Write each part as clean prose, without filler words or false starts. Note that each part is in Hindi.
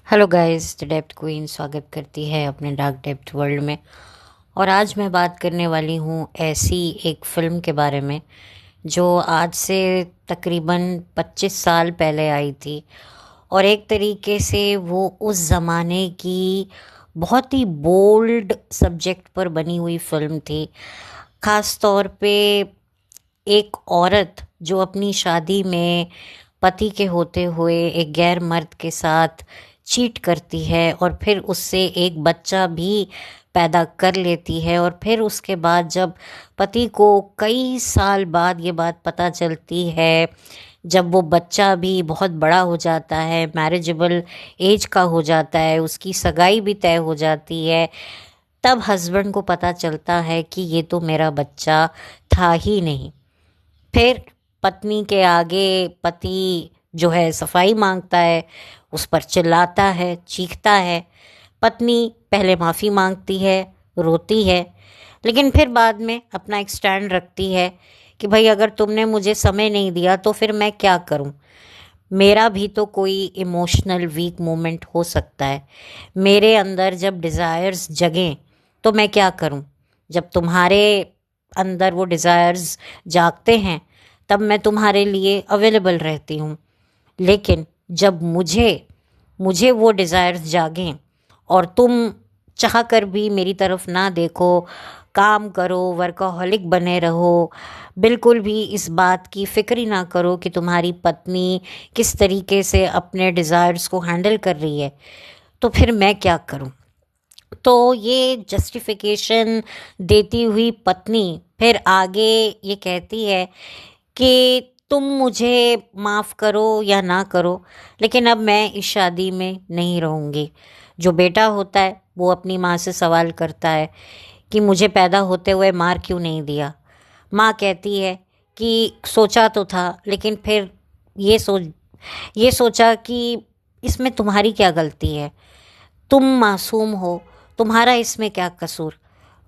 Hello guys, the depth queen स्वागत करती है अपने डार्क डेप्थ वर्ल्ड में। और आज मैं बात करने वाली हूँ ऐसी एक फ़िल्म के बारे में जो आज से तकरीबन 25 साल पहले आई थी। और एक तरीके से वो उस ज़माने की बहुत ही बोल्ड सब्जेक्ट पर बनी हुई फ़िल्म थी। ख़ास तौर पे एक औरत जो अपनी शादी में पति के होते हुए एक गैर मर्द के साथ चीट करती है और फिर उससे एक बच्चा भी पैदा कर लेती है। और फिर उसके बाद जब पति को कई साल बाद ये बात पता चलती है, जब वो बच्चा भी बहुत बड़ा हो जाता है, मैरिजेबल एज का हो जाता है, उसकी सगाई भी तय हो जाती है, तब हस्बैंड को पता चलता है कि ये तो मेरा बच्चा था ही नहीं। फिर पत्नी के आगे पति जो है सफाई मांगता है, उस पर चिल्लाता है, चीखता है। पत्नी पहले माफ़ी मांगती है, रोती है, लेकिन फिर बाद में अपना एक स्टैंड रखती है कि भाई अगर तुमने मुझे समय नहीं दिया तो फिर मैं क्या करूं। मेरा भी तो कोई इमोशनल वीक मोमेंट हो सकता है। मेरे अंदर जब डिज़ायर्स जगें तो मैं क्या करूं। जब तुम्हारे अंदर वो डिज़ायर्स जागते हैं तब मैं तुम्हारे लिए अवेलेबल रहती हूँ। लेकिन जब मुझे मुझे वो डिज़ायर्स जागें और तुम चाह कर भी मेरी तरफ ना देखो, काम करो, वर्कaholic बने रहो, बिल्कुल भी इस बात की फ़िक्र ही ना करो कि तुम्हारी पत्नी किस तरीके से अपने डिज़ायर्स को हैंडल कर रही है, तो फिर मैं क्या करूं। तो ये जस्टिफिकेशन देती हुई पत्नी फिर आगे ये कहती है कि तुम मुझे माफ़ करो या ना करो, लेकिन अब मैं इस शादी में नहीं रहूँगी। जो बेटा होता है वो अपनी माँ से सवाल करता है कि मुझे पैदा होते हुए मार क्यों नहीं दिया। माँ कहती है कि सोचा तो था, लेकिन फिर ये सोच ये सोचा कि इसमें तुम्हारी क्या गलती है, तुम मासूम हो, तुम्हारा इसमें क्या कसूर।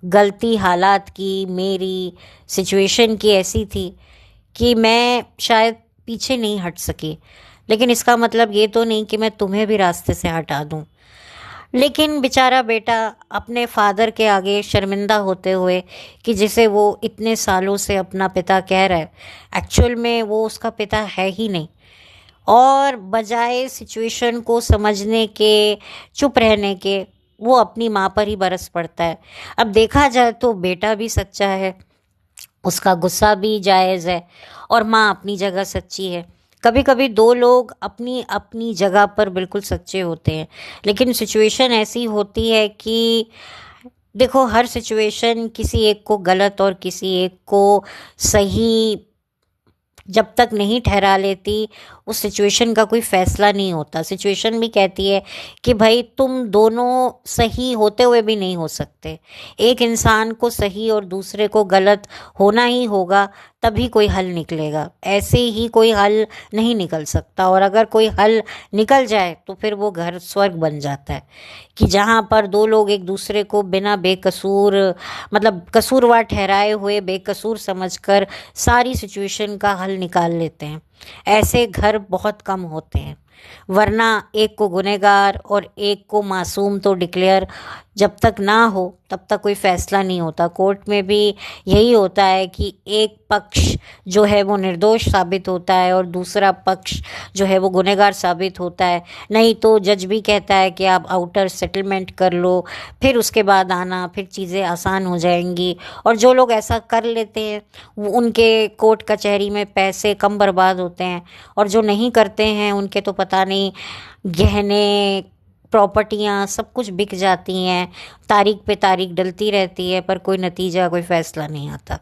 गलती हालात की, मेरी सिचुएशन की ऐसी थी कि मैं शायद पीछे नहीं हट सकी, लेकिन इसका मतलब ये तो नहीं कि मैं तुम्हें भी रास्ते से हटा दूं। लेकिन बेचारा बेटा अपने फादर के आगे शर्मिंदा होते हुए कि जिसे वो इतने सालों से अपना पिता कह रहा है, एक्चुअल में वो उसका पिता है ही नहीं। और बजाय सिचुएशन को समझने के, चुप रहने के, वो अपनी माँ पर ही बरस पड़ता है। अब देखा जाए तो बेटा भी सच्चा है, उसका गुस्सा भी जायज़ है, और माँ अपनी जगह सच्ची है। कभी कभी दो लोग अपनी अपनी जगह पर बिल्कुल सच्चे होते हैं, लेकिन सिचुएशन ऐसी होती है कि देखो, हर सिचुएशन किसी एक को गलत और किसी एक को सही जब तक नहीं ठहरा लेती, उस सिचुएशन का कोई फ़ैसला नहीं होता। सिचुएशन भी कहती है कि भाई तुम दोनों सही होते हुए भी नहीं हो सकते। एक इंसान को सही और दूसरे को गलत होना ही होगा, तभी कोई हल निकलेगा। ऐसे ही कोई हल नहीं निकल सकता, और अगर कोई हल निकल जाए तो फिर वो घर स्वर्ग बन जाता है कि जहाँ पर दो लोग एक दूसरे को बिना बेकसूर, मतलब कसूरवार ठहराए हुए बेकसूर समझकर सारी सिचुएशन का हल निकाल लेते हैं। ऐसे घर बहुत कम होते हैं, वरना एक को गुनहगार और एक को मासूम तो डिक्लेयर जब तक ना हो तब तक कोई फैसला नहीं होता। कोर्ट में भी यही होता है कि एक पक्ष जो है वो निर्दोष साबित होता है और दूसरा पक्ष जो है वो गुनहगार साबित होता है। नहीं तो जज भी कहता है कि आप आउटर सेटलमेंट कर लो, फिर उसके बाद आना, फिर चीज़ें आसान हो जाएंगी। और जो लोग ऐसा कर लेते हैं वो उनके कोर्ट कचहरी में पैसे कम बर्बाद होते हैं, और जो नहीं करते हैं उनके तो पता नहीं गहने, प्रॉपर्टियाँ सब कुछ बिक जाती हैं। तारीख पे तारीख डलती रहती है पर कोई नतीजा, कोई फ़ैसला नहीं आता।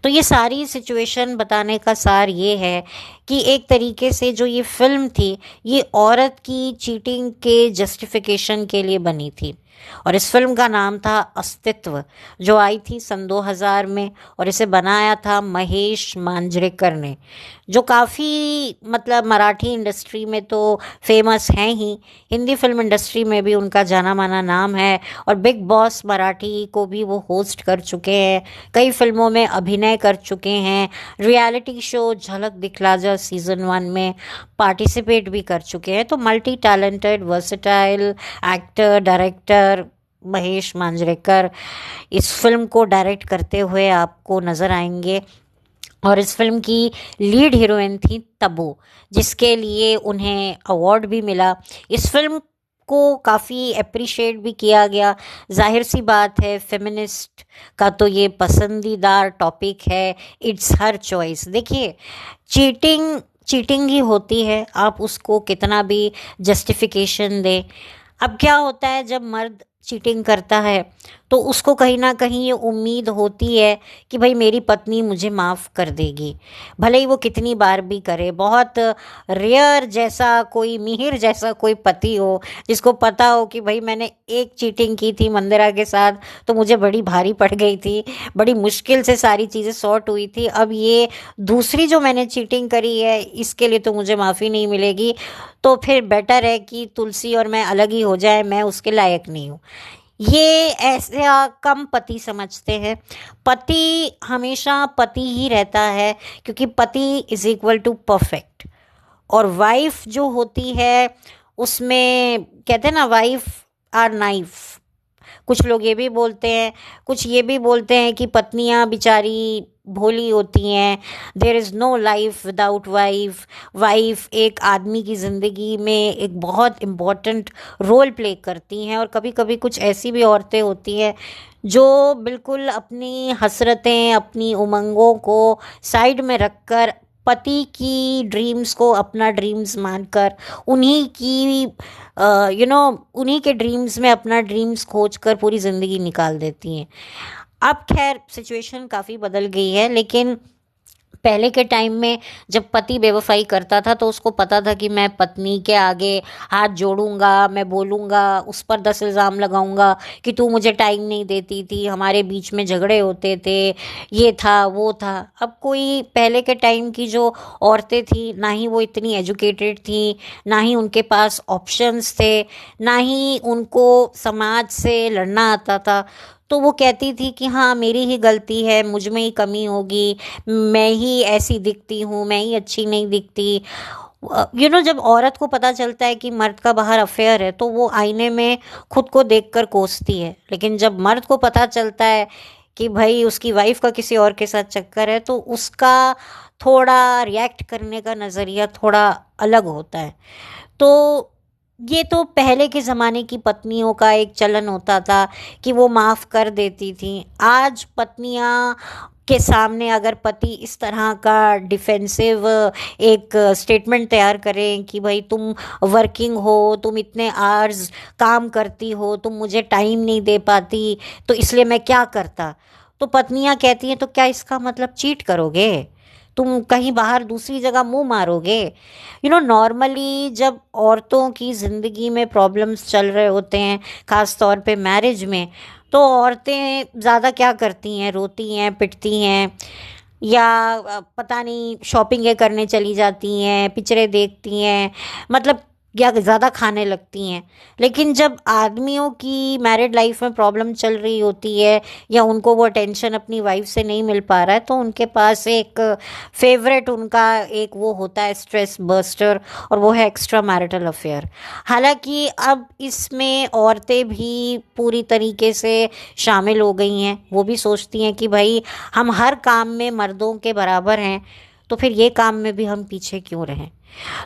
तो ये सारी सिचुएशन बताने का सार ये है कि एक तरीके से जो ये फ़िल्म थी, ये औरत की चीटिंग के जस्टिफिकेशन के लिए बनी थी। और इस फिल्म का नाम था अस्तित्व, जो आई थी सन 2000 में, और इसे बनाया था महेश मांजरेकर ने, जो काफ़ी मतलब मराठी इंडस्ट्री में तो फेमस हैं ही, हिंदी फिल्म इंडस्ट्री में भी उनका जाना माना नाम है। और बिग बॉस मराठी को भी वो होस्ट कर चुके हैं, कई फिल्मों में अभिनय कर चुके हैं, रियलिटी शो झलक दिखला जा सीज़न 1 में पार्टिसिपेट भी कर चुके हैं। तो multi talented versatile actor director Mahesh Manjrekar इस फिल्म को डायरेक्ट करते हुए आपको नज़र आएंगे। और इस फिल्म की लीड हीरोइन थी तब्बू, जिसके लिए उन्हें अवार्ड भी मिला। इस फिल्म को काफ़ी अप्रिशिएट भी किया गया। जाहिर सी बात है, फेमिनिस्ट का तो ये पसंदीदार टॉपिक है, इट्स हर चॉइस। देखिए, चीटिंग चीटिंग ही होती है, आप उसको कितना भी जस्टिफिकेशन दें। अब क्या होता है, जब मर्द चीटिंग करता है तो उसको कहीं ना कहीं ये उम्मीद होती है कि भाई मेरी पत्नी मुझे माफ़ कर देगी, भले ही वो कितनी बार भी करे। बहुत रेयर जैसा कोई, मिहिर जैसा कोई पति हो जिसको पता हो कि भाई मैंने एक चीटिंग की थी मंदिरा के साथ, तो मुझे बड़ी भारी पड़ गई थी, बड़ी मुश्किल से सारी चीज़ें सॉर्ट हुई थी, अब ये दूसरी जो मैंने चीटिंग करी है इसके लिए तो मुझे माफ़ी नहीं मिलेगी, तो फिर बेटर है कि तुलसी और मैं अलग ही हो जाए, मैं उसके लायक नहीं हूँ। ये ऐसा कम पति समझते हैं। पति हमेशा पति ही रहता है, क्योंकि पति इज इक्वल टू परफेक्ट। और वाइफ जो होती है उसमें कहते हैं ना, वाइफ आर नाइफ। कुछ लोग ये भी बोलते हैं, कुछ ये भी बोलते हैं कि पत्नियां बेचारी भोली होती हैं, there is no life without wife. Wife एक आदमी की ज़िंदगी में एक बहुत इम्पॉर्टेंट रोल प्ले करती हैं। और कभी कभी कुछ ऐसी भी औरतें होती हैं जो बिल्कुल अपनी हसरतें, अपनी उमंगों को साइड में रखकर पति की ड्रीम्स को अपना ड्रीम्स मानकर उन्हीं की उन्हीं के ड्रीम्स में अपना ड्रीम्स खोज कर पूरी ज़िंदगी निकाल देती हैं। अब खैर सिचुएशन काफ़ी बदल गई है, लेकिन पहले के टाइम में जब पति बेवफाई करता था तो उसको पता था कि मैं पत्नी के आगे हाथ जोड़ूंगा, मैं बोलूँगा, उस पर 10 इल्ज़ाम लगाऊंगा कि तू मुझे टाइम नहीं देती थी, हमारे बीच में झगड़े होते थे, ये था वो था। अब कोई, पहले के टाइम की जो औरतें थी, ना ही वो इतनी एजुकेटेड थी, ना ही उनके पास ऑप्शंस थे, ना ही उनको समाज से लड़ना आता था। तो वो कहती थी कि हाँ मेरी ही गलती है, मुझ में ही कमी होगी, मैं ही ऐसी दिखती हूँ, मैं ही अच्छी नहीं दिखती। जब औरत को पता चलता है कि मर्द का बाहर अफेयर है तो वो आईने में खुद को देखकर कोसती है, लेकिन जब मर्द को पता चलता है कि भाई उसकी वाइफ का किसी और के साथ चक्कर है तो उसका थोड़ा रिएक्ट करने का नज़रिया थोड़ा अलग होता है। तो ये तो पहले के ज़माने की पत्नियों का एक चलन होता था कि वो माफ़ कर देती थी। आज पत्नियां के सामने अगर पति इस तरह का डिफेंसिव एक स्टेटमेंट तैयार करें कि भाई तुम वर्किंग हो, तुम इतने आवर्स काम करती हो, तुम मुझे टाइम नहीं दे पाती, तो इसलिए मैं क्या करता, तो पत्नियां कहती हैं तो क्या इसका मतलब चीट करोगे, तुम कहीं बाहर दूसरी जगह मुंह मारोगे। नॉर्मली जब औरतों की ज़िंदगी में प्रॉब्लम्स चल रहे होते हैं, ख़ास तौर पे मैरिज में, तो औरतें ज़्यादा क्या करती हैं, रोती हैं, पिटती हैं, या पता नहीं शॉपिंग करने चली जाती हैं, पिक्चरें देखती हैं, मतलब या ज़्यादा खाने लगती हैं। लेकिन जब आदमियों की मैरिड लाइफ में प्रॉब्लम चल रही होती है या उनको वो अटेंशन अपनी वाइफ से नहीं मिल पा रहा है, तो उनके पास एक फेवरेट, उनका एक वो होता है स्ट्रेस बस्टर, और वो है एक्स्ट्रा मैरिटल अफेयर। हालांकि अब इसमें औरतें भी पूरी तरीके से शामिल हो गई हैं, वो भी सोचती हैं कि भाई हम हर काम में मर्दों के बराबर हैं, तो फिर ये काम में भी हम पीछे क्यों रहें।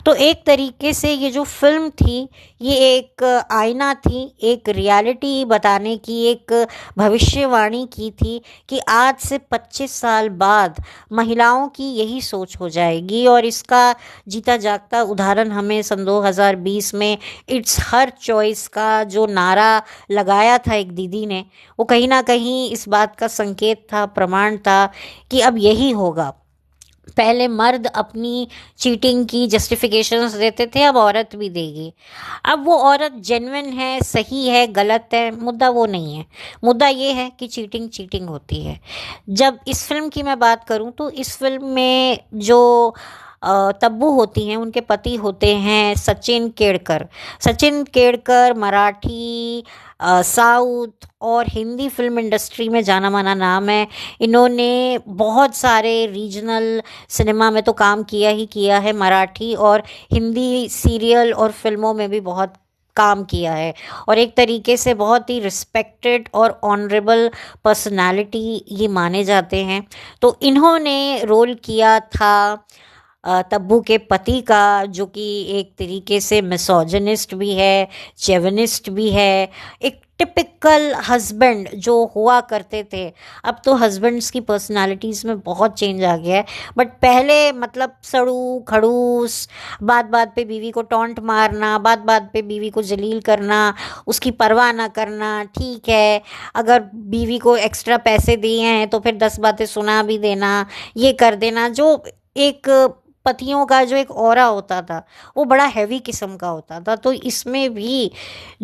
तो एक तरीके से ये जो फिल्म थी ये एक आईना थी, एक रियलिटी बताने की, एक भविष्यवाणी की थी कि आज से 25 साल बाद महिलाओं की यही सोच हो जाएगी। और इसका जीता जागता उदाहरण हमें सन 2020 में इट्स हर चॉइस का जो नारा लगाया था एक दीदी ने, वो कहीं ना कहीं इस बात का संकेत था, प्रमाण था कि अब यही होगा। पहले मर्द अपनी चीटिंग की जस्टिफिकेशंस देते थे, अब औरत भी देगी। अब वो औरत जेन्युइन है, सही है, गलत है, मुद्दा वो नहीं है। मुद्दा ये है कि चीटिंग चीटिंग होती है। जब इस फिल्म की मैं बात करूं तो इस फिल्म में जो तब्बू होती हैं, उनके पति होते हैं सचिन केड़कर। सचिन केड़कर मराठी, साउथ और हिंदी फिल्म इंडस्ट्री में जाना माना नाम है। इन्होंने बहुत सारे रीजनल सिनेमा में तो काम किया ही किया है, मराठी और हिंदी सीरियल और फिल्मों में भी बहुत काम किया है, और एक तरीके से बहुत ही रिस्पेक्टेड और ऑनरेबल पर्सनालिटी ये माने जाते हैं। तो इन्होंने रोल किया था तब्बू के पति का, जो कि एक तरीके से मिसोजिनिस्ट भी है, चेवनिस्ट भी है, एक टिपिकल हस्बैंड जो हुआ करते थे। अब तो हस्बैंड्स की पर्सनालिटीज़ में बहुत चेंज आ गया है, बट पहले मतलब सड़ू खड़ूस, बात बात पे बीवी को टॉन्ट मारना, बात बात पे बीवी को जलील करना, उसकी परवाह ना करना, ठीक है अगर बीवी को एक्स्ट्रा पैसे दिए हैं तो फिर 10 बातें सुना भी देना, ये कर देना। जो एक पतियों का जो एक ऑरा होता था वो बड़ा हैवी किस्म का होता था। तो इसमें भी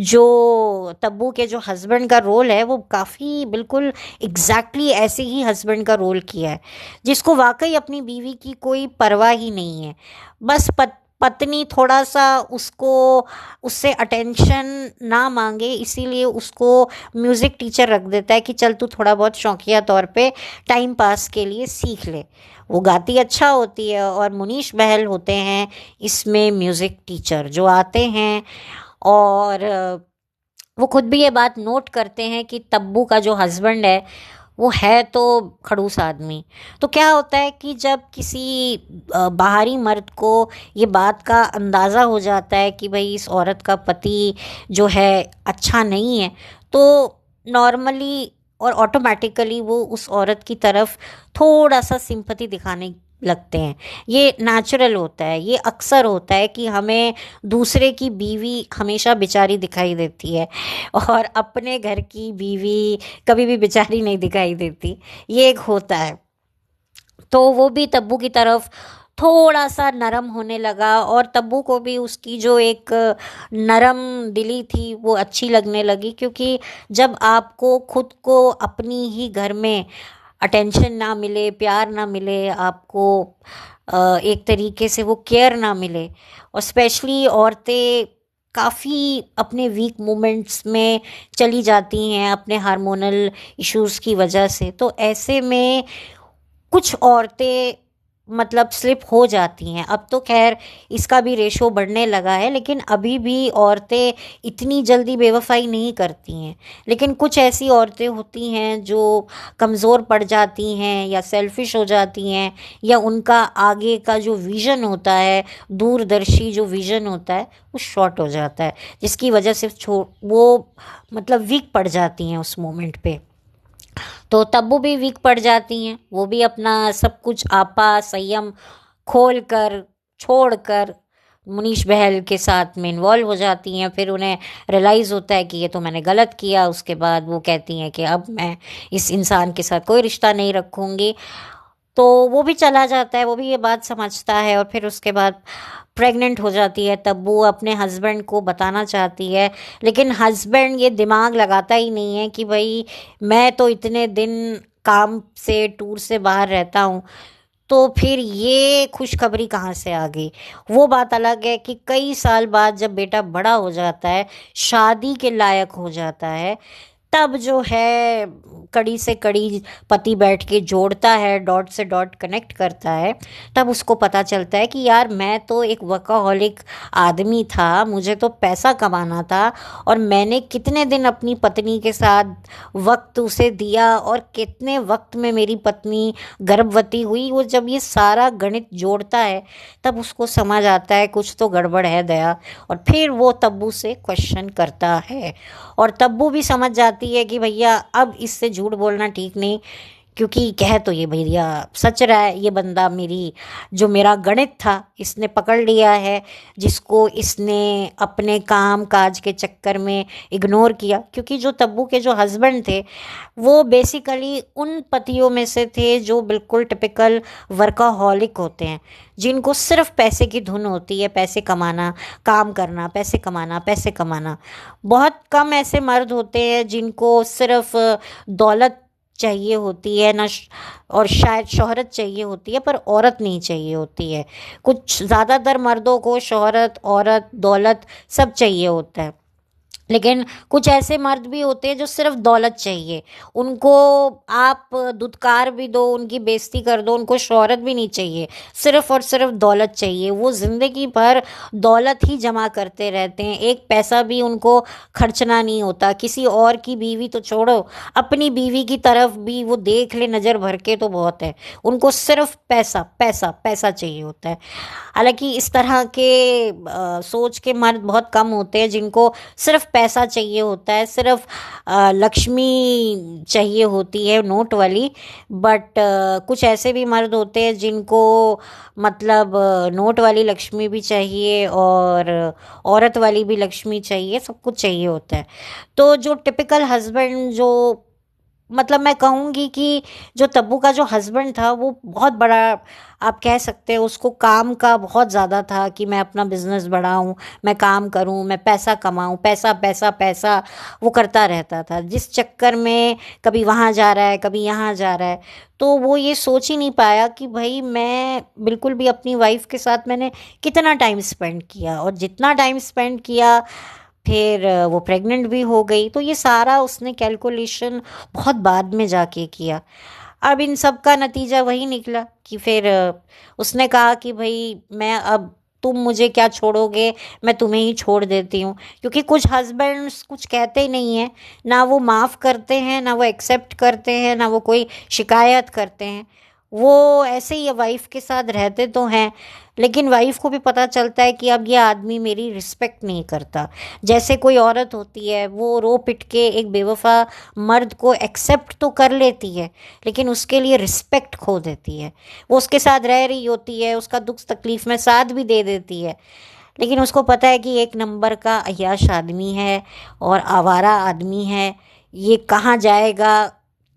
जो तब्बू के जो हस्बैंड का रोल है वो काफ़ी बिल्कुल एग्जैक्टली ऐसे ही हस्बैंड का रोल किया है, जिसको वाकई अपनी बीवी की कोई परवाह ही नहीं है। बस पत्नी थोड़ा सा उसको उससे अटेंशन ना मांगे, इसीलिए उसको म्यूज़िक टीचर रख देता है कि चल तू थोड़ा बहुत शौकिया तौर पे टाइम पास के लिए सीख ले। वो गाती अच्छा होती है, और मुनीश बहल होते हैं इसमें म्यूज़िक टीचर जो आते हैं, और वो खुद भी ये बात नोट करते हैं कि तब्बू का जो हस्बैंड है वो है तो खड़ूस आदमी। तो क्या होता है कि जब किसी बाहरी मर्द को ये बात का अंदाज़ा हो जाता है कि भाई इस औरत का पति जो है अच्छा नहीं है, तो नॉर्मली और ऑटोमेटिकली वो उस औरत की तरफ थोड़ा सा सिंपैथी दिखाने लगते हैं। ये नेचुरल होता है, ये अक्सर होता है कि हमें दूसरे की बीवी हमेशा बेचारी दिखाई देती है और अपने घर की बीवी कभी भी बेचारी नहीं दिखाई देती, ये एक होता है। तो वो भी तब्बू की तरफ थोड़ा सा नरम होने लगा, और तब्बू को भी उसकी जो एक नरम दिली थी वो अच्छी लगने लगी, क्योंकि जब आपको खुद को अपनी ही घर में अटेंशन ना मिले, प्यार ना मिले, आपको एक तरीके से वो केयर ना मिले, और स्पेशली औरतें काफ़ी अपने वीक मोमेंट्स में चली जाती हैं अपने हार्मोनल इश्यूज़ की वजह से, तो ऐसे में कुछ औरतें मतलब स्लिप हो जाती हैं। अब तो खैर इसका भी रेशो बढ़ने लगा है, लेकिन अभी भी औरतें इतनी जल्दी बेवफाई नहीं करती हैं। लेकिन कुछ ऐसी औरतें होती हैं जो कमज़ोर पड़ जाती हैं, या सेल्फिश हो जाती हैं, या उनका आगे का जो विज़न होता है, दूरदर्शी जो विज़न होता है वो शॉर्ट हो जाता है, जिसकी वजह से वो मतलब वीक पड़ जाती हैं उस मोमेंट पे। तो तब्बू भी वीक पड़ जाती हैं, वो भी अपना सब कुछ आपा संयम खोल कर छोड़ कर मुनीश बहल के साथ में इन्वॉल्व हो जाती हैं। फिर उन्हें रियलाइज़ होता है कि ये तो मैंने गलत किया। उसके बाद वो कहती हैं कि अब मैं इस इंसान के साथ कोई रिश्ता नहीं रखूँगी। तो वो भी चला जाता है, वो भी ये बात समझता है, और फिर उसके बाद प्रेग्नेंट हो जाती है तब्बू। अपने हस्बैंड को बताना चाहती है, लेकिन हस्बैंड ये दिमाग लगाता ही नहीं है कि भाई मैं तो इतने दिन काम से टूर से बाहर रहता हूँ, तो फिर ये खुशखबरी कहाँ से आ गई। वो बात अलग है कि कई साल बाद जब बेटा बड़ा हो जाता है, शादी के लायक हो जाता है, तब जो है कड़ी से कड़ी पति बैठ के जोड़ता है, डॉट से डॉट कनेक्ट करता है, तब उसको पता चलता है कि यार मैं तो एक वर्कaholic आदमी था, मुझे तो पैसा कमाना था, और मैंने कितने दिन अपनी पत्नी के साथ वक्त उसे दिया, और कितने वक्त में मेरी पत्नी गर्भवती हुई। वो जब ये सारा गणित जोड़ता है तब उसको समझ आता है कुछ तो गड़बड़ है दया, और फिर वो तब्बू से क्वेश्चन करता है, और तब्बू भी समझ जाती है कि भैया अब इससे झूठ बोलना ठीक नहीं, क्योंकि कह तो ये भैया सच रहा है, ये बंदा मेरी जो मेरा गणित था इसने पकड़ लिया है, जिसको इसने अपने काम काज के चक्कर में इग्नोर किया। क्योंकि जो तब्बू के जो हस्बैंड थे वो बेसिकली उन पतियों में से थे जो बिल्कुल टिपिकल वर्काहॉलिक होते हैं, जिनको सिर्फ पैसे की धुन होती है, पैसे कमाना, काम करना, पैसे कमाना, पैसे कमाना। बहुत कम ऐसे मर्द होते हैं जिनको सिर्फ दौलत चाहिए होती है ना, और शायद शोहरत चाहिए होती है, पर औरत नहीं चाहिए होती है। कुछ ज़्यादातर मर्दों को शोहरत, औरत, दौलत सब चाहिए होता है। लेकिन कुछ ऐसे मर्द भी होते हैं जो सिर्फ दौलत चाहिए, उनको आप दुत्कार भी दो, उनकी बेइज्जती कर दो, उनको शोहरत भी नहीं चाहिए, सिर्फ और सिर्फ दौलत चाहिए। वो ज़िंदगी भर दौलत ही जमा करते रहते हैं, एक पैसा भी उनको खर्चना नहीं होता। किसी और की बीवी तो छोड़ो, अपनी बीवी की तरफ भी वो देख ले नज़र भर के तो बहुत है, उनको सिर्फ पैसा पैसा पैसा चाहिए होता है। हालांकि इस तरह के सोच के मर्द बहुत कम होते हैं जिनको सिर्फ पैसा चाहिए होता है, सिर्फ लक्ष्मी चाहिए होती है नोट वाली। बट कुछ ऐसे भी मर्द होते हैं जिनको मतलब नोट वाली लक्ष्मी भी चाहिए और औरत वाली भी लक्ष्मी चाहिए, सब कुछ चाहिए होता है। तो जो टिपिकल हस्बैंड जो मतलब मैं कहूँगी कि जो तब्बू का जो हस्बैंड था वो बहुत बड़ा, आप कह सकते हैं उसको काम का बहुत ज़्यादा था कि मैं अपना बिजनेस बढ़ाऊँ, मैं काम करूँ, मैं पैसा कमाऊँ, पैसा पैसा पैसा वो करता रहता था, जिस चक्कर में कभी वहाँ जा रहा है, कभी यहाँ जा रहा है। तो वो ये सोच ही नहीं पाया कि भाई मैं बिल्कुल भी अपनी वाइफ के साथ मैंने कितना टाइम स्पेंड किया, और जितना टाइम स्पेंड किया फिर वो प्रेग्नेंट भी हो गई। तो ये सारा उसने कैलकुलेशन बहुत बाद में जाके किया। अब इन सब का नतीजा वही निकला कि फिर उसने कहा कि भाई मैं अब, तुम मुझे क्या छोड़ोगे, मैं तुम्हें ही छोड़ देती हूँ। क्योंकि कुछ हस्बैंड्स कुछ कहते ही नहीं हैं, ना वो माफ़ करते हैं, ना वो एक्सेप्ट करते हैं, ना वो कोई शिकायत करते हैं। वो ऐसे ही वाइफ के साथ रहते तो हैं, लेकिन वाइफ को भी पता चलता है कि अब ये आदमी मेरी रिस्पेक्ट नहीं करता। जैसे कोई औरत होती है वो रो पिट के एक बेवफा मर्द को एक्सेप्ट तो कर लेती है, लेकिन उसके लिए रिस्पेक्ट खो देती है। वो उसके साथ रह रही होती है, उसका दुख तकलीफ़ में साथ भी दे देती है, लेकिन उसको पता है कि एक नंबर का अय्याश आदमी है और आवारा आदमी है, ये कहाँ जाएगा,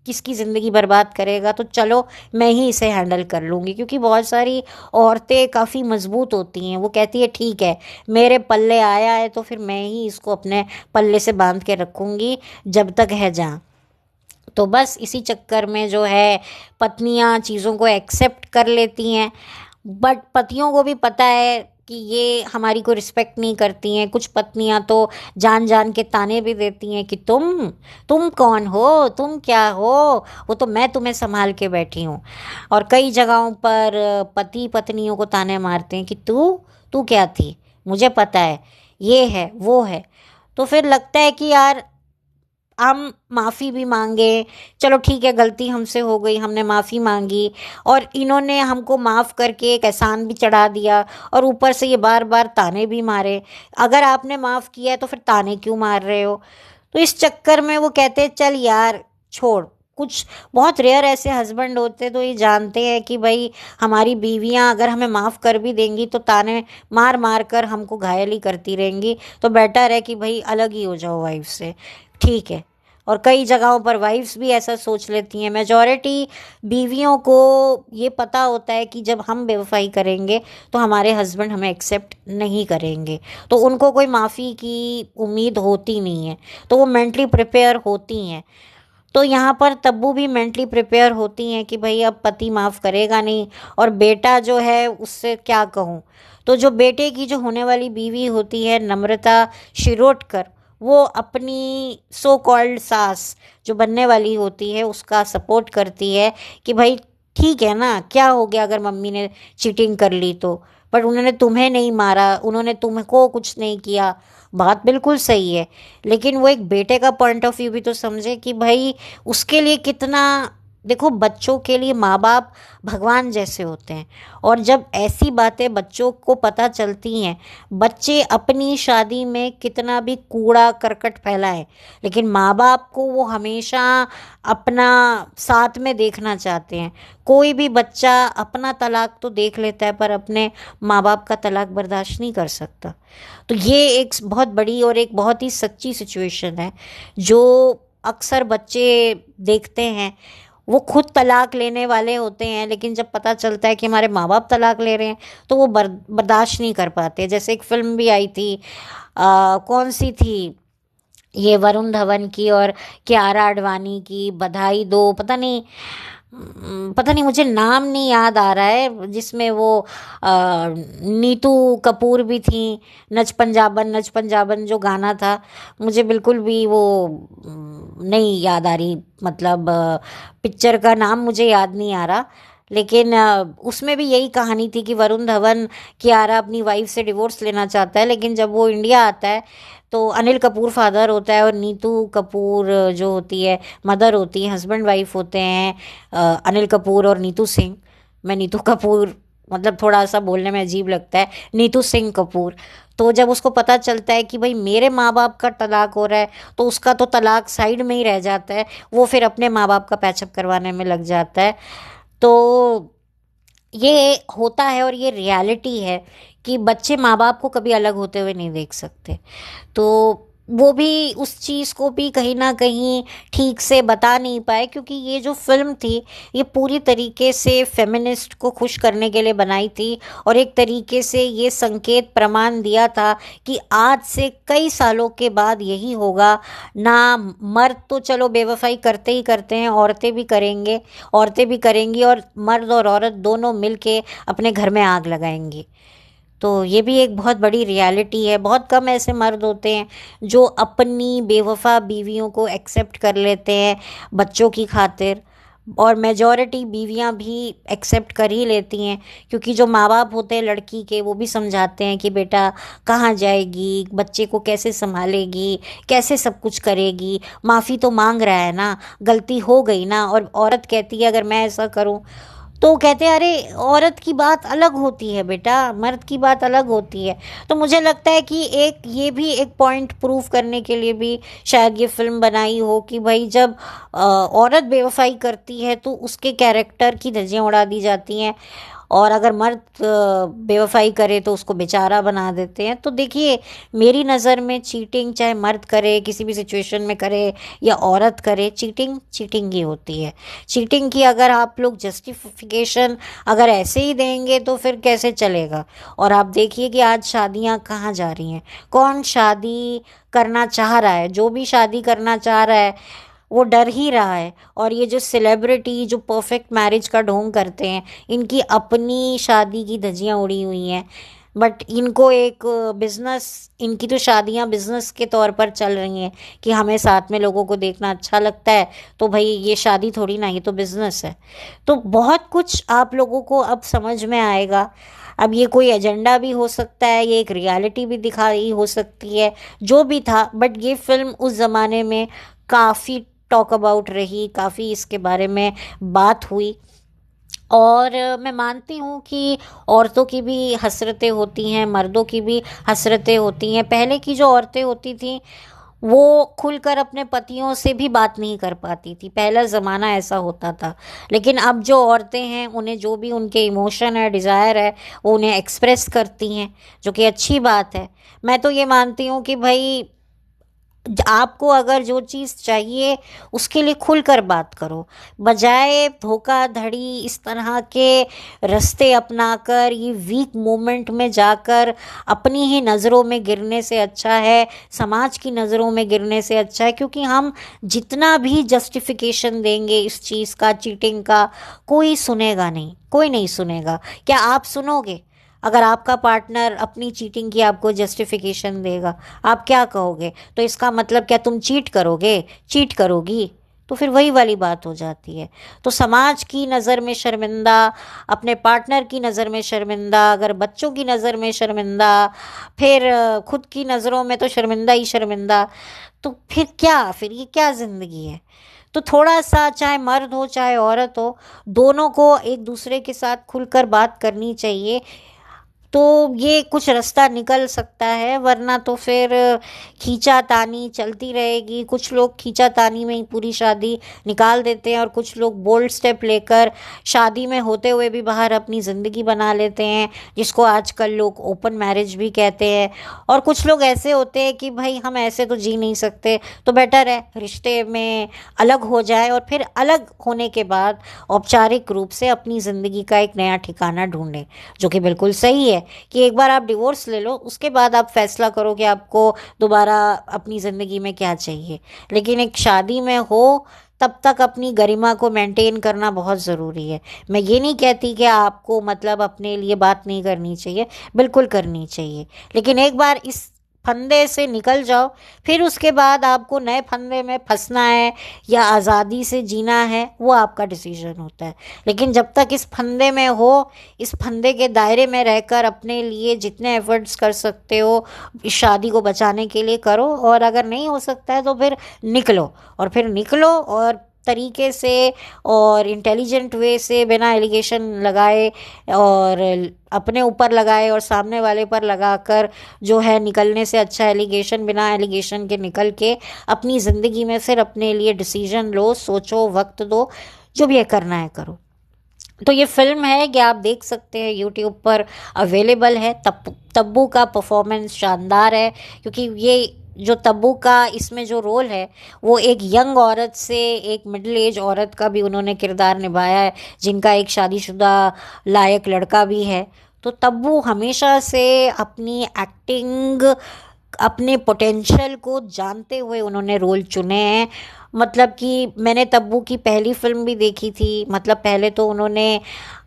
किसकी ज़िंदगी बर्बाद करेगा, तो चलो मैं ही इसे हैंडल कर लूँगी। क्योंकि बहुत सारी औरतें काफ़ी मजबूत होती हैं, वो कहती है ठीक है मेरे पल्ले आया है तो फिर मैं ही इसको अपने पल्ले से बांध के रखूँगी जब तक है जहाँ। तो बस इसी चक्कर में जो है पत्नियां चीज़ों को एक्सेप्ट कर लेती हैं, बट पतियों को भी पता है कि ये हमारी को रिस्पेक्ट नहीं करती हैं। कुछ पत्नियां तो जान जान के ताने भी देती हैं कि तुम कौन हो, तुम क्या हो, वो तो मैं तुम्हें संभाल के बैठी हूँ। और कई जगहों पर पति पत्नियों को ताने मारते हैं कि तू तू क्या थी, मुझे पता है, ये है वो है। तो फिर लगता है कि यार हम माफ़ी भी मांगे, चलो ठीक है गलती हमसे हो गई, हमने माफ़ी मांगी, और इन्होंने हमको माफ़ करके एक एहसान भी चढ़ा दिया, और ऊपर से ये बार बार ताने भी मारे। अगर आपने माफ़ किया है तो फिर ताने क्यों मार रहे हो। तो इस चक्कर में वो कहते हैं चल यार छोड़। कुछ बहुत रेयर ऐसे हस्बैंड होते हैं तो ये जानते हैं कि भाई हमारी बीवियां अगर हमें माफ़ कर भी देंगी तो ताने मार मार कर हमको घायल ही करती रहेंगी, तो बेटर है कि भाई अलग ही हो जाओ वाइफ से, ठीक है। और कई जगहों पर वाइफ्स भी ऐसा सोच लेती हैं। मेजॉरिटी बीवियों को ये पता होता है कि जब हम बेवफाई करेंगे तो हमारे हस्बैंड हमें एक्सेप्ट नहीं करेंगे, तो उनको कोई माफ़ी की उम्मीद होती नहीं है, तो वो मेंटली प्रिपेयर होती हैं। तो यहाँ पर तब्बू भी मेंटली प्रिपेयर होती हैं कि भाई अब पति माफ़ करेगा नहीं, और बेटा जो है उससे क्या कहूँ। तो जो बेटे की जो होने वाली बीवी होती है नम्रता शिरोडकर, वो अपनी सो कॉल्ड सास जो बनने वाली होती है उसका सपोर्ट करती है कि भाई ठीक है ना, क्या हो गया अगर मम्मी ने चीटिंग कर ली तो, पर उन्होंने तुम्हें नहीं मारा, उन्होंने तुमको कुछ नहीं किया। बात बिल्कुल सही है, लेकिन वो एक बेटे का पॉइंट ऑफ व्यू भी तो समझे कि भाई उसके लिए कितना देखो, बच्चों के लिए माँ बाप भगवान जैसे होते हैं। और जब ऐसी बातें बच्चों को पता चलती हैं, बच्चे अपनी शादी में कितना भी कूड़ा करकट फैलाएं, लेकिन माँ बाप को वो हमेशा अपना साथ में देखना चाहते हैं। कोई भी बच्चा अपना तलाक तो देख लेता है, पर अपने माँ बाप का तलाक बर्दाश्त नहीं कर सकता। तो ये एक बहुत बड़ी और एक बहुत ही सच्ची सिचुएशन है जो अक्सर बच्चे देखते हैं। वो खुद तलाक लेने वाले होते हैं, लेकिन जब पता चलता है कि हमारे माँ बाप तलाक ले रहे हैं तो वो बर्दाश्त नहीं कर पाते। जैसे एक फिल्म भी आई थी, कौन सी थी, ये वरुण धवन की और कियारा आडवाणी की, बधाई दो, पता नहीं मुझे नाम नहीं याद आ रहा है, जिसमें वो नीतू कपूर भी थी। नच पंजाबन जो गाना था, मुझे बिल्कुल भी वो नहीं याद आ रही, मतलब पिक्चर का नाम मुझे याद नहीं आ रहा। लेकिन उसमें भी यही कहानी थी कि वरुण धवन कियारा अपनी वाइफ से डिवोर्स लेना चाहता है, लेकिन जब वो इंडिया आता है तो अनिल कपूर फादर होता है और नीतू कपूर जो होती है मदर होती है। हस्बैंड वाइफ होते हैं अनिल कपूर और नीतू सिंह। मैं नीतू कपूर, मतलब थोड़ा सा बोलने में अजीब लगता है, नीतू सिंह कपूर। तो जब उसको पता चलता है कि भाई मेरे माँ बाप का तलाक हो रहा है, तो उसका तो तलाक साइड में ही रह जाता है, वो फिर अपने माँ बाप का पैचअप करवाने में लग जाता है। तो ये होता है और ये रियलिटी है कि बच्चे माँ बाप को कभी अलग होते हुए नहीं देख सकते। तो वो भी उस चीज़ को भी कहीं ना कहीं ठीक से बता नहीं पाए, क्योंकि ये जो फिल्म थी ये पूरी तरीके से फेमिनिस्ट को खुश करने के लिए बनाई थी। और एक तरीके से ये संकेत प्रमाण दिया था कि आज से कई सालों के बाद यही होगा ना। मर्द तो चलो बेवफाई करते ही करते हैं, औरतें भी करेंगी, और मर्द और औरत दोनों मिलके अपने घर में आग लगाएंगी। तो ये भी एक बहुत बड़ी रियलिटी है। बहुत कम ऐसे मर्द होते हैं जो अपनी बेवफा बीवियों को एक्सेप्ट कर लेते हैं बच्चों की खातिर, और मेजॉरिटी बीवियां भी एक्सेप्ट कर ही लेती हैं, क्योंकि जो माँ बाप होते हैं लड़की के वो भी समझाते हैं कि बेटा कहाँ जाएगी, बच्चे को कैसे संभालेगी, कैसे सब कुछ करेगी, माफ़ी तो मांग रहा है ना, गलती हो गई ना। और औरत कहती है अगर मैं ऐसा करूँ, तो कहते हैं अरे औरत की बात अलग होती है बेटा, मर्द की बात अलग होती है। तो मुझे लगता है कि एक ये भी एक पॉइंट प्रूव करने के लिए भी शायद ये फिल्म बनाई हो कि भाई जब औरत बेवफाई करती है तो उसके कैरेक्टर की धज्जियां उड़ा दी जाती हैं, और अगर मर्द बेवफाई करे तो उसको बेचारा बना देते हैं। तो देखिए, मेरी नज़र में चीटिंग चाहे मर्द करे, किसी भी सिचुएशन में करे या औरत करे, चीटिंग चीटिंग ही होती है। चीटिंग की अगर आप लोग जस्टिफिकेशन अगर ऐसे ही देंगे तो फिर कैसे चलेगा। और आप देखिए कि आज शादियां कहाँ जा रही हैं, कौन शादी करना चाह रहा है, जो भी शादी करना चाह रहा है वो डर ही रहा है। और ये जो सेलिब्रिटी जो परफेक्ट मैरिज का ढोंग करते हैं, इनकी अपनी शादी की धज्जियां उड़ी हुई हैं, बट इनको एक बिजनेस, इनकी तो शादियां बिजनेस के तौर पर चल रही हैं कि हमें साथ में लोगों को देखना अच्छा लगता है, तो भाई ये शादी थोड़ी ना, ये तो बिजनेस है। तो बहुत कुछ आप लोगों को अब समझ में आएगा। अब ये कोई एजेंडा भी हो सकता है, ये एक रियलिटी भी दिखाई हो सकती है, जो भी था, बट ये फिल्म उस ज़माने में काफ़ी टॉक अबाउट रही, काफ़ी इसके बारे में बात हुई। और मैं मानती हूँ कि औरतों की भी हसरतें होती हैं, मर्दों की भी हसरतें होती हैं। पहले की जो औरतें होती थीं वो खुलकर अपने पतियों से भी बात नहीं कर पाती थी, पहला ज़माना ऐसा होता था। लेकिन अब जो औरतें हैं उन्हें जो भी उनके इमोशन है, डिज़ायर है, वो उन्हें एक्सप्रेस करती हैं, जो कि अच्छी बात है। मैं तो ये मानती हूँ कि भाई आपको अगर जो चीज़ चाहिए उसके लिए खुलकर बात करो, बजाय धोखाधड़ी इस तरह के रास्ते अपनाकर ये वीक मोमेंट में जाकर अपनी ही नज़रों में गिरने से अच्छा है, समाज की नज़रों में गिरने से अच्छा है। क्योंकि हम जितना भी जस्टिफिकेशन देंगे इस चीज़ का, चीटिंग का, कोई सुनेगा नहीं, कोई नहीं सुनेगा। क्या आप सुनोगे? अगर आपका पार्टनर अपनी चीटिंग की आपको जस्टिफिकेशन देगा, आप क्या कहोगे? तो इसका मतलब क्या तुम चीट करोगे, चीट करोगी? तो फिर वही वाली बात हो जाती है। तो समाज की नज़र में शर्मिंदा, अपने पार्टनर की नज़र में शर्मिंदा, अगर बच्चों की नज़र में शर्मिंदा, फिर खुद की नज़रों में तो शर्मिंदा ही शर्मिंदा। तो फिर क्या, फिर ये क्या ज़िंदगी है। तो थोड़ा सा, चाहे मर्द हो चाहे औरत हो, दोनों को एक दूसरे के साथ खुलकर बात करनी चाहिए, तो ये कुछ रास्ता निकल सकता है। वरना तो फिर खींचातानी चलती रहेगी। कुछ लोग खींचातानी में ही पूरी शादी निकाल देते हैं, और कुछ लोग बोल्ड स्टेप लेकर शादी में होते हुए भी बाहर अपनी ज़िंदगी बना लेते हैं, जिसको आजकल लोग ओपन मैरिज भी कहते हैं। और कुछ लोग ऐसे होते हैं कि भाई हम ऐसे तो जी नहीं सकते, तो बेटर है रिश्ते में अलग हो जाए, और फिर अलग होने के बाद औपचारिक रूप से अपनी ज़िंदगी का एक नया ठिकाना ढूंढें। जो कि बिल्कुल सही है कि एक बार आप डिवोर्स ले लो, उसके बाद आप फैसला करो कि आपको दोबारा अपनी ज़िंदगी में क्या चाहिए। लेकिन एक शादी में हो तब तक अपनी गरिमा को मेंटेन करना बहुत ज़रूरी है। मैं ये नहीं कहती कि आपको मतलब अपने लिए बात नहीं करनी चाहिए, बिल्कुल करनी चाहिए। लेकिन एक बार इस फंदे से निकल जाओ, फिर उसके बाद आपको नए फंदे में फंसना है या आज़ादी से जीना है, वो आपका डिसीजन होता है। लेकिन जब तक इस फंदे में हो, इस फंदे के दायरे में रहकर अपने लिए जितने एफर्ट्स कर सकते हो इस शादी को बचाने के लिए करो, और अगर नहीं हो सकता है तो फिर निकलो। और फिर निकलो और तरीके से और इंटेलिजेंट वे से, बिना एलिगेशन लगाए और अपने ऊपर लगाए और सामने वाले पर लगाकर, जो है निकलने से अच्छा एलिगेशन, बिना एलिगेशन के निकल के अपनी ज़िंदगी में फिर अपने लिए डिसीजन लो, सोचो, वक्त दो, जो भी ये करना है करो। तो ये फिल्म है कि आप देख सकते हैं, यूट्यूब पर अवेलेबल है। तब्बू का परफॉर्मेंस शानदार है, क्योंकि ये जो तब्बू का इसमें जो रोल है, वो एक यंग औरत से एक मिडिल एज औरत का भी उन्होंने किरदार निभाया है, जिनका एक शादीशुदा लायक लड़का भी है। तो तब्बू हमेशा से अपनी एक्टिंग, अपने पोटेंशियल को जानते हुए उन्होंने रोल चुने हैं। मतलब कि मैंने तब्बू की पहली फिल्म भी देखी थी। मतलब पहले तो उन्होंने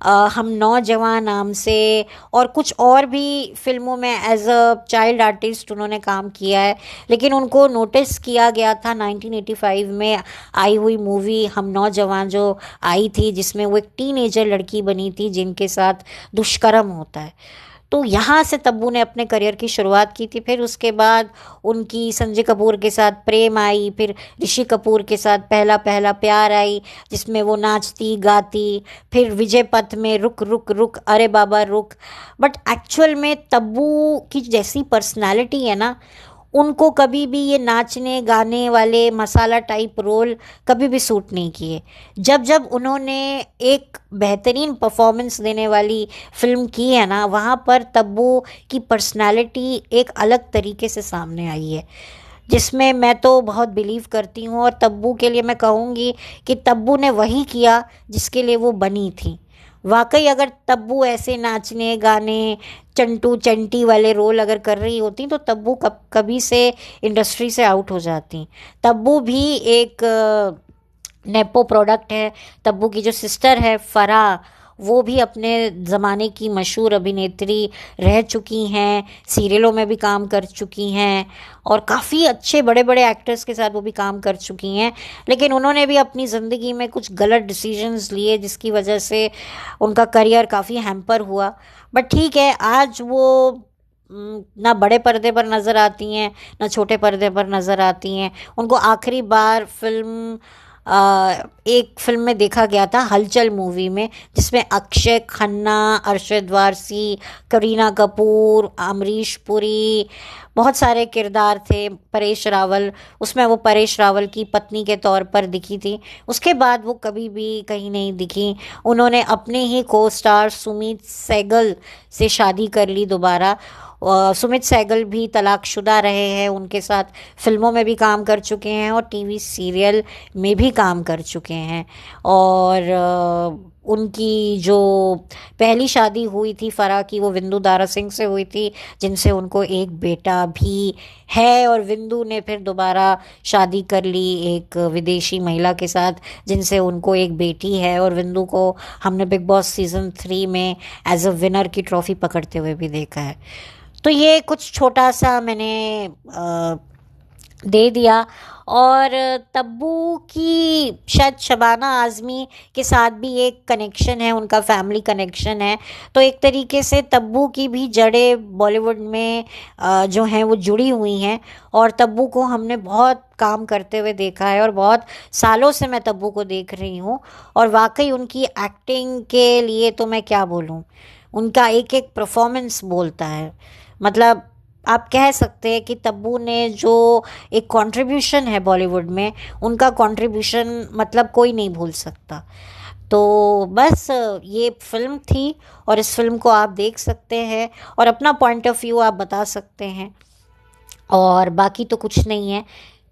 हम नौजवान नाम से और कुछ और भी फिल्मों में एज अ चाइल्ड आर्टिस्ट उन्होंने काम किया है। लेकिन उनको नोटिस किया गया था 1985 में आई हुई मूवी हम नौजवान जो आई थी, जिसमें वो एक टीनेजर लड़की बनी थी जिनके साथ दुष्कर्म होता है। तो यहाँ से तब्बू ने अपने करियर की शुरुआत की थी। फिर उसके बाद उनकी संजय कपूर के साथ प्रेम आई, फिर ऋषि कपूर के साथ पहला पहला प्यार आई, जिसमें वो नाचती गाती। फिर विजय पथ में रुक रुक रुक, अरे बाबा रुक। बट एक्चुअल में तब्बू की जैसी पर्सनालिटी है ना, उनको कभी भी ये नाचने गाने वाले मसाला टाइप रोल कभी भी सूट नहीं किए। जब जब उन्होंने एक बेहतरीन परफॉर्मेंस देने वाली फिल्म की है ना, वहाँ पर तब्बू की पर्सनालिटी एक अलग तरीके से सामने आई है, जिसमें मैं तो बहुत बिलीव करती हूँ। और तब्बू के लिए मैं कहूँगी कि तब्बू ने वही किया जिसके लिए वो बनी थी। वाकई अगर तब्बू ऐसे नाचने गाने, चंटू चंटी वाले रोल अगर कर रही होती, तो तब्बू कभी से इंडस्ट्री से आउट हो जाती। तब्बू भी एक नेपो प्रोडक्ट है। तब्बू की जो सिस्टर है फराह, वो भी अपने ज़माने की मशहूर अभिनेत्री रह चुकी हैं, सीरियलों में भी काम कर चुकी हैं, और काफ़ी अच्छे बड़े बड़े एक्टर्स के साथ वो भी काम कर चुकी हैं। लेकिन उन्होंने भी अपनी ज़िंदगी में कुछ गलत डिसीजंस लिए, जिसकी वजह से उनका करियर काफ़ी हैम्पर हुआ। बट ठीक है, आज वो ना बड़े पर्दे पर नज़र आती हैं ना छोटे पर्दे पर नज़र आती हैं। उनको आखिरी बार एक फिल्म में देखा गया था, हलचल मूवी में, जिसमें अक्षय खन्ना, अरशद वारसी, करीना कपूर, अमरीश पुरी, बहुत सारे किरदार थे। परेश रावल, उसमें वो परेश रावल की पत्नी के तौर पर दिखी थी। उसके बाद वो कभी भी कहीं नहीं दिखी। उन्होंने अपने ही को स्टार सुमित सहगल से शादी कर ली दोबारा। सुमित सहगल भी तलाकशुदा रहे हैं, उनके साथ फिल्मों में भी काम कर चुके हैं और टीवी सीरियल में भी काम कर चुके हैं। और उनकी जो पहली शादी हुई थी फराह की, वो विंदु दारा सिंह से हुई थी, जिनसे उनको एक बेटा भी है। और विंदु ने फिर दोबारा शादी कर ली एक विदेशी महिला के साथ, जिनसे उनको एक बेटी है। और विंदु को हमने बिग बॉस सीज़न 3 में एज अ विनर की ट्रॉफ़ी पकड़ते हुए भी देखा है। तो ये कुछ छोटा सा मैंने दे दिया। और तब्बू की शायद शबाना आज़मी के साथ भी एक कनेक्शन है, उनका फैमिली कनेक्शन है। तो एक तरीके से तब्बू की भी जड़ें बॉलीवुड में जो हैं वो जुड़ी हुई हैं। और तब्बू को हमने बहुत काम करते हुए देखा है और बहुत सालों से मैं तब्बू को देख रही हूँ। और वाकई उनकी एक्टिंग के लिए तो मैं क्या बोलूँ, उनका एक एक परफॉर्मेंस बोलता है। मतलब आप कह सकते हैं कि तब्बू ने जो एक कंट्रीब्यूशन है बॉलीवुड में, उनका कंट्रीब्यूशन मतलब कोई नहीं भूल सकता। तो बस ये फिल्म थी और इस फिल्म को आप देख सकते हैं और अपना पॉइंट ऑफ व्यू आप बता सकते हैं, और बाकी तो कुछ नहीं है।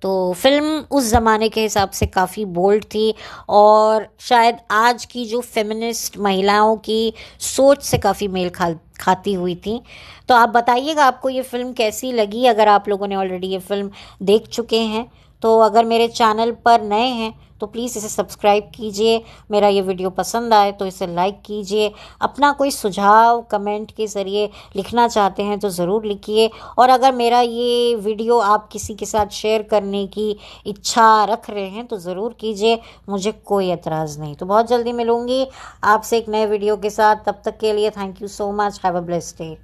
तो फिल्म उस ज़माने के हिसाब से काफ़ी बोल्ड थी और शायद आज की जो फेमिनिस्ट महिलाओं की सोच से काफ़ी मेल खाती हुई थी। तो आप बताइएगा आपको ये फ़िल्म कैसी लगी, अगर आप लोगों ने ऑलरेडी ये फ़िल्म देख चुके हैं। तो अगर मेरे चैनल पर नए हैं तो प्लीज़ इसे सब्सक्राइब कीजिए। मेरा ये वीडियो पसंद आए तो इसे लाइक कीजिए। अपना कोई सुझाव कमेंट के ज़रिए लिखना चाहते हैं तो ज़रूर लिखिए। और अगर मेरा ये वीडियो आप किसी के साथ शेयर करने की इच्छा रख रहे हैं तो ज़रूर कीजिए, मुझे कोई एतराज़ नहीं। तो बहुत जल्दी मिलूँगी आपसे एक नए वीडियो के साथ, तब तक के लिए thank you so much, have a blessed day.